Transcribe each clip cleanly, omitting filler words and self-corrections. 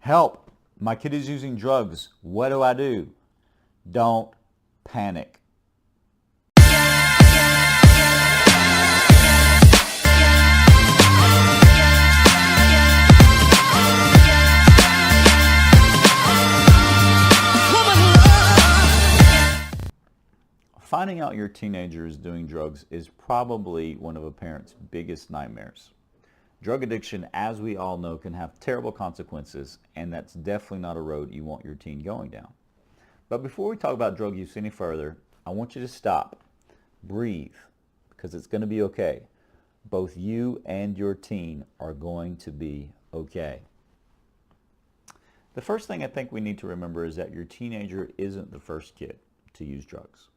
Help! My kid is using drugs. What do I do? Don't panic. Finding out your teenager is doing drugs is probably one of a parent's biggest nightmares. Drug addiction, as we all know, can have terrible consequences, and that's definitely not a road you want your teen going down. But before we talk about drug use any further, I want you to stop, breathe, because it's going to be okay. Both you and your teen are going to be okay. The first thing I think we need to remember is that your teenager isn't the first kid to use drugs.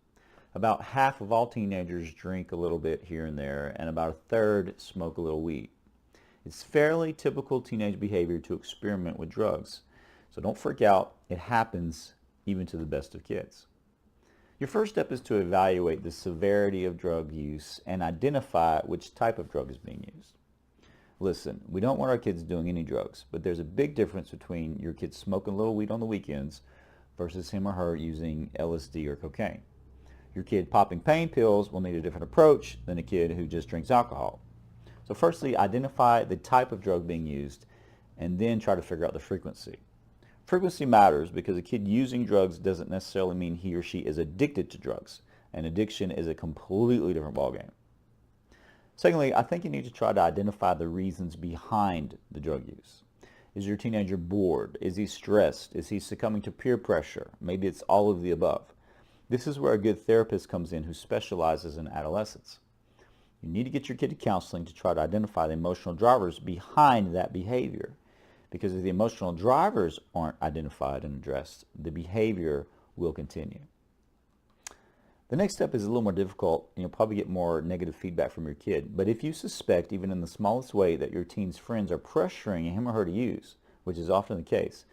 About half of all teenagers drink a little bit here and there, and about a third smoke a little weed. It's fairly typical teenage behavior to experiment with drugs. So don't freak out. It happens even to the best of kids. Your first step is to evaluate the severity of drug use and identify which type of drug is being used. Listen, we don't want our kids doing any drugs, but there's a big difference between your kid smoking a little weed on the weekends versus him or her using LSD or cocaine. Your kid popping pain pills will need a different approach than a kid who just drinks alcohol. So firstly, identify the type of drug being used and then try to figure out the frequency. Frequency matters because a kid using drugs doesn't necessarily mean he or she is addicted to drugs. And addiction is a completely different ballgame. Secondly, I think you need to try to identify the reasons behind the drug use. Is your teenager bored? Is he stressed? Is he succumbing to peer pressure? Maybe it's all of the above. This is where a good therapist comes in who specializes in adolescence. You need to get your kid to counseling to try to identify the emotional drivers behind that behavior. Because if the emotional drivers aren't identified and addressed, the behavior will continue. The next step is a little more difficult, and you'll probably get more negative feedback from your kid. But if you suspect, even in the smallest way, that your teen's friends are pressuring him or her to use, which is often the case,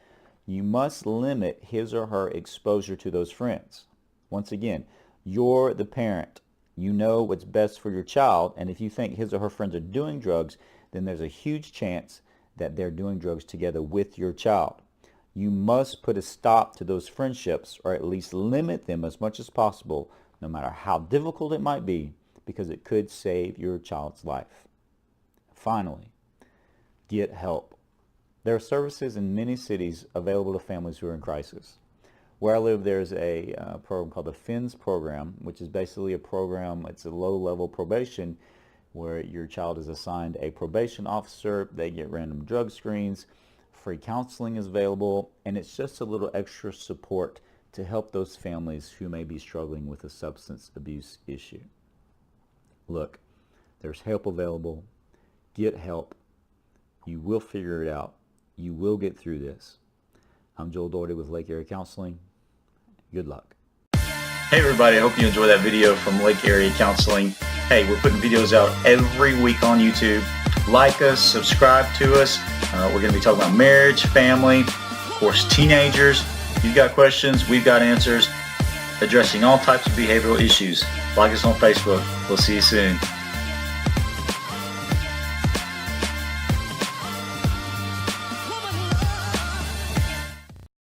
you must limit his or her exposure to those friends. Once again, you're the parent. You know what's best for your child, and if you think his or her friends are doing drugs, then there's a huge chance that they're doing drugs together with your child. You must put a stop to those friendships, or at least limit them as much as possible, no matter how difficult it might be, because it could save your child's life. Finally, get help. There are services in many cities available to families who are in crisis. Where I live, there's a program called the FINS program, which is basically a program, it's a low-level probation, where your child is assigned a probation officer, they get random drug screens, free counseling is available, and it's just a little extra support to help those families who may be struggling with a substance abuse issue. Look, there's help available. Get help. You will figure it out. You will get through this. I'm Joel Doherty with Lake Area Counseling. Good luck. Hey everybody, I hope you enjoyed that video from Lake Area Counseling. Hey, we're putting videos out every week on YouTube. Like us, subscribe to us. We're going to be talking about marriage, family, of course teenagers. You've got questions, we've got answers, addressing all types of behavioral issues. Like us on Facebook. We'll see you soon.